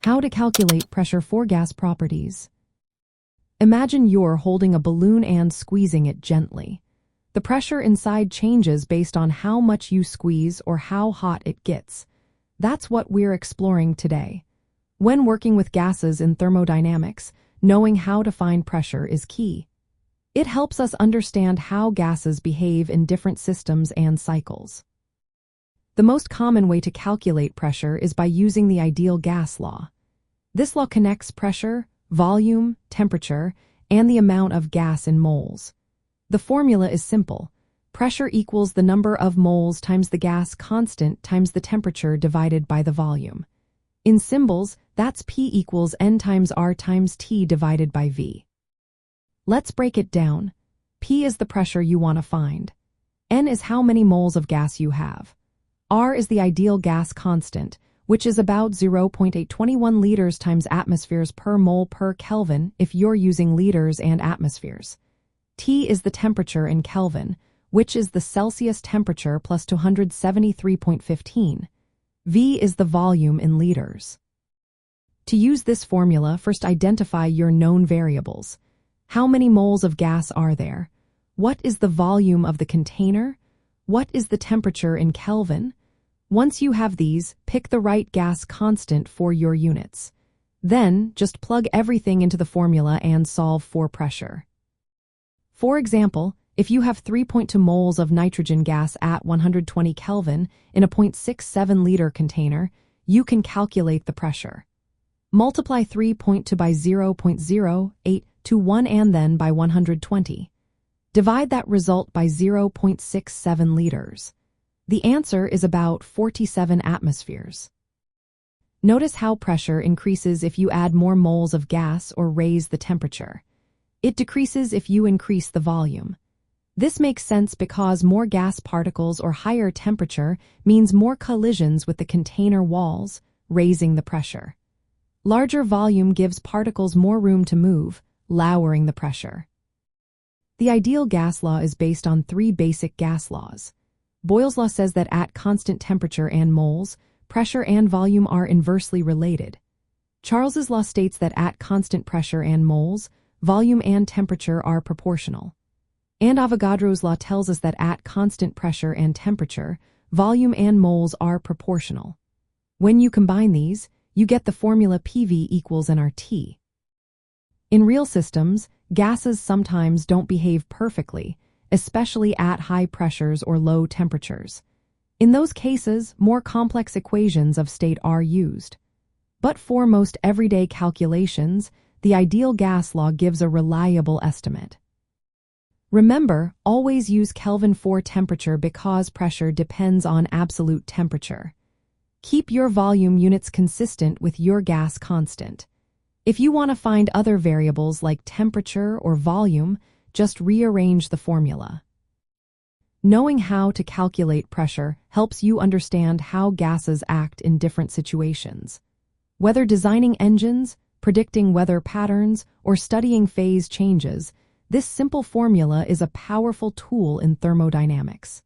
How to calculate pressure for gas properties. Imagine you're holding a balloon and squeezing it gently. The pressure inside changes based on how much you squeeze or how hot it gets. That's what we're exploring today. When working with gases in thermodynamics, knowing how to find pressure is key. It helps us understand how gases behave in different systems and cycles. The most common way to calculate pressure is by using the ideal gas law. This law connects pressure, volume, temperature, and the amount of gas in moles. The formula is simple. Pressure equals the number of moles times the gas constant times the temperature divided by the volume. In symbols, that's P equals N times R times T divided by V. Let's break it down. P is the pressure you want to find. N is how many moles of gas you have. R is the ideal gas constant, which is about 0.821 liters times atmospheres per mole per Kelvin if you're using liters and atmospheres. T is the temperature in Kelvin, which is the Celsius temperature plus 273.15. V is the volume in liters. To use this formula, first identify your known variables. How many moles of gas are there? What is the volume of the container? What is the temperature in Kelvin? Once you have these, pick the right gas constant for your units. Then, just plug everything into the formula and solve for pressure. For example, if you have 3.2 moles of nitrogen gas at 120 Kelvin in a 0.67-liter container, you can calculate the pressure. Multiply 3.2 by 0.0821 and then by 120. Divide that result by 0.67 liters. The answer is about 47 atmospheres. Notice how pressure increases if you add more moles of gas or raise the temperature. It decreases if you increase the volume. This makes sense because more gas particles or higher temperature means more collisions with the container walls, raising the pressure. Larger volume gives particles more room to move, lowering the pressure. The ideal gas law is based on three basic gas laws. Boyle's law says that at constant temperature and moles, pressure and volume are inversely related. Charles's law states that at constant pressure and moles, volume and temperature are proportional. And Avogadro's law tells us that at constant pressure and temperature, volume and moles are proportional. When you combine these, you get the formula PV equals nRT. In real systems, gases sometimes don't behave perfectly, especially at high pressures or low temperatures. In those cases, more complex equations of state are used. But for most everyday calculations, the ideal gas law gives a reliable estimate. Remember, always use Kelvin for temperature because pressure depends on absolute temperature. Keep your volume units consistent with your gas constant. If you want to find other variables like temperature or volume, just rearrange the formula. Knowing how to calculate pressure helps you understand how gases act in different situations. Whether designing engines, predicting weather patterns, or studying phase changes, this simple formula is a powerful tool in thermodynamics.